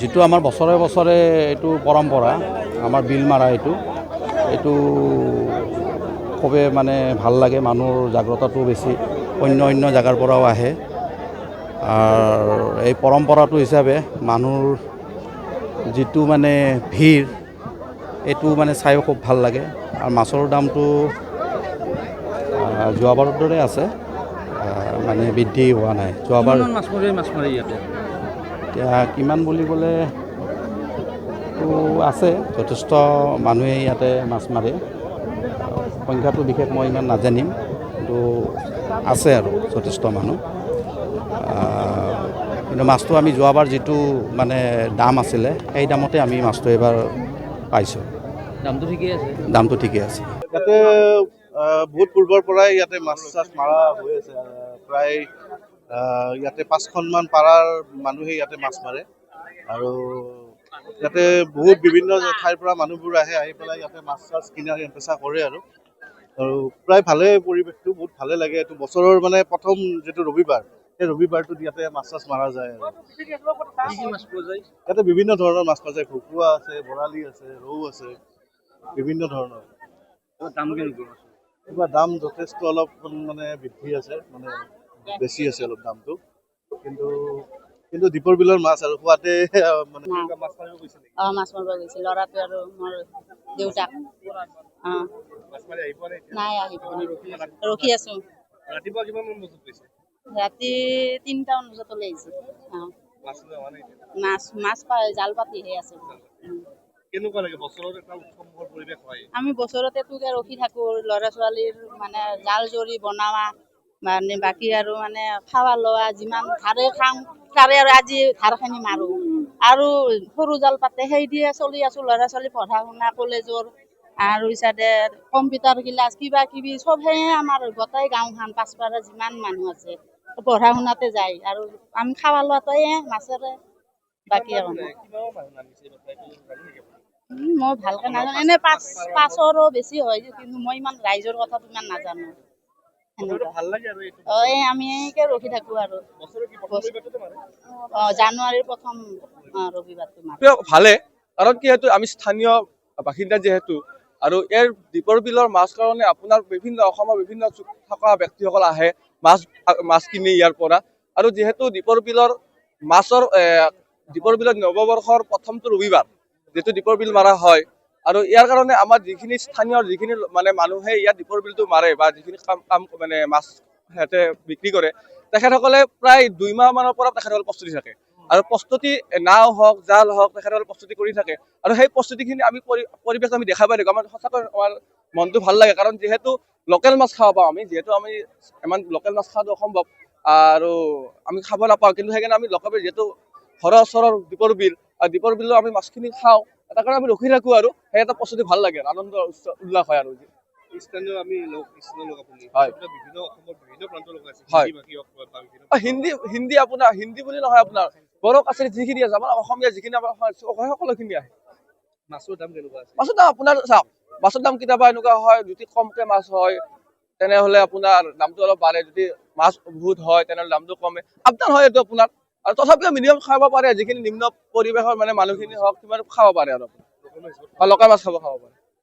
যেটো আমাৰ বছৰে বছৰে এইটো পৰম্পৰা আমাৰ বিল মাৰা এইটো খুবে মানে ভাল লাগে। মানুহৰ জাগ্ৰতাটো বেছি, অন্য জাগাৰ পৰাও আহে। আৰু এই পৰম্পৰাটো হিচাপে মানুহৰ যিটো মানে ভিৰ এইটো মানে চাইও খুব ভাল লাগে। আৰু মাছৰ দামটো যোৱাবাৰৰ দৰে আছে, মানে বৃদ্ধি হোৱা নাই। যোৱাবাৰ মাছ মাৰি ইয়াতে এতিয়া কিমান বুলি ক'লে তো আছে, যথেষ্ট মানুহে ইয়াতে মাছ মাৰে। সংখ্যাটো বিশেষ মই ইমান নাজানিম, কিন্তু আছে আৰু যথেষ্ট মানুহ। কিন্তু মাছটো আমি যোৱাবাৰ যিটো মানে দাম আছিলে সেই দামতে আমি মাছটো এইবাৰ পাইছোঁ। দামটো ঠিকেই আছে। দামটো ঠিকে আছে। ইয়াতে বহুত পূৰ্বৰ পৰাই ইয়াতে মাছ চাছ মাৰা হৈ আছে। প্ৰায় ইয়াতে 5খনমান পাৰাৰ মানুহে ইয়াতে মাছ মাৰে। আৰু ইয়াতে বহুত বিভিন্ন ঠাইৰ পৰা মানুহবোৰ আহি পেলাই ইয়াতে মাছ চাছ কিনা বেচা কৰে। আৰু প্ৰায় ভালে, পৰিৱেশটো বহুত ভালে লাগে। এইটো বছৰৰ মানে প্ৰথম যিটো ৰবিবাৰ, সেই ৰবিবাৰটোত ইয়াতে মাছ চাছ মাৰা যায়। আৰু ইয়াতে বিভিন্ন ধৰণৰ মাছ পোৱা যায়। ভকুৱা আছে, বৰালি আছে, ৰৌ আছে, বিভিন্ন ধৰণৰ। কিবা দাম যথেষ্ট অলপ মানে বৃদ্ধি আছে, মানে বেছি আছে অলপ দামটো। কিন্তু দীপৰ বিলৰ মাছ আৰু খোৱাতে মানে মাছ মাৰিব গৈছে ল'ৰাটো আৰু মোৰ দেউতাক। নাই আহিব, ৰখি আছো। ৰাতিপুৱা কিমান মান বজাত গৈছে? ৰাতি 3টামান বজাত ওলাই আহিছে। মাছ পাই জাল পাতিহে আছে। কেনেকুৱা লাগে বছৰত এটা উৎসৱৰ পৰিৱেশ হয়? আমি বছৰতে ৰখি থাকো, ল'ৰা ছোৱালীৰ মানে জাল জৰি বনোৱা, মানে বাকী আৰু মানে খাৱা লোৱা যিমান ধাৰে খাওঁ তাৰে আৰু আজি ধাৰখিনি মাৰো। আৰু সৰু জাল পাতে সেই দিয়ে চলি আছো। ল'ৰা ছোৱালী পঢ়া শুনা কলেজৰ, আৰু ইচাদে কম্পিউটাৰ ক্লাছ কিবা কিবি চব সেয়ে আমাৰ গোটেই গাঁওখন পাঁচপাৰা যিমান মানুহ আছে পঢ়া শুনাতে যায়। আৰু আমি খাৱা লোৱাটোৱে মাছেৰে বাকী মই ভালকে নাজানো। এনে পাঁচৰো বেছি হয়, কিন্তু মই ইমান ৰাইজৰ কথাটো ইমান নাজানো। আমি ৰখি থাকো আৰু জানুৱাৰীৰ প্ৰথম ৰবিবাৰটো ভালে, কাৰণ যিহেতু আমি স্থানীয় বাসিন্দা যিহেতু, আৰু ইয়াৰ দীপৰ বিলৰ মাছ কাৰণে আপোনাৰ অসমৰ বিভিন্ন থকা ব্যক্তিসকল আহে মাছ কিনি ইয়াৰ পৰা। আৰু যিহেতু দীপৰ বিলৰ নৱবৰ্ষৰ প্ৰথমটো ৰবিবাৰ যিটো দীপৰ বিল মাৰা হয়, আৰু ইয়াৰ কাৰণে আমাৰ যিখিনি স্থানীয় মানে মানুহে ইয়াত দীপৰ বিলটো মাৰে বা যিখিনি কাম মানে মাছ সিহঁতে বিক্ৰী কৰে, তেখেতসকলে প্ৰায় 2 মাহ মানৰ পৰা তেখেতসকলে প্ৰস্তুতি থাকে। আৰু প্ৰস্তুতি নাও হওক, জাল হওক, তেখেতসকলে প্ৰস্তুতি কৰি থাকে। আৰু সেই প্ৰস্তুতিখিনি আমি পৰিৱেশ আমি দেখা পাই থাকোঁ। আমাৰ সঁচাকৈ আমাৰ মনটো ভাল লাগে, কাৰণ যিহেতু লোকেল মাছ খাব পাওঁ আমি, যিহেতু আমি ইমান লোকেল মাছ খোৱাটো অসম্ভৱ আৰু আমি খাব নাপাওঁ। কিন্তু সেইকাৰণে আমি লোকেল যিহেতু ঘৰৰ ওচৰৰ দীপৰ বিল, আৰু দীপৰ বিলৰ আমি মাছখিনি খাওঁ, তাৰ কাৰণে আমি ৰখি থাকোঁ। আৰু সেই এটা প্ৰস্তুতি ভাল লাগে, আনন্দ উল্লাস হয়। আৰু হিন্দী আপোনাৰ হিন্দী বুলি নহয়, আপোনাৰ বড়ো কাছাৰী যিখিনি আছে, আমাৰ অসমীয়া যিখিনি আমাৰ সকলোখিনি আহে। মাছৰ দাম কেনেকুৱা আছে? মাছৰ দাম আপোনাৰ চাওক, মাছৰ দাম কেতিয়াবা এনেকুৱা হয়, যদি কমকে মাছ হয় তেনেহলে আপোনাৰ দামটো অলপ বাঢ়ে। যদি মাছ বহুত হয় তেনেহলে দামটো কমে। আপডাউন হয় এইটো আপোনাৰ। আৰু তথাপিও মিনিমাম খাব পাৰে, যিখিনি নিম্ন পৰিৱেশৰ মানে মানুহখিনি হওক সিমান খাব পাৰে। আৰু লোকেল মাছ খাব পাৰে।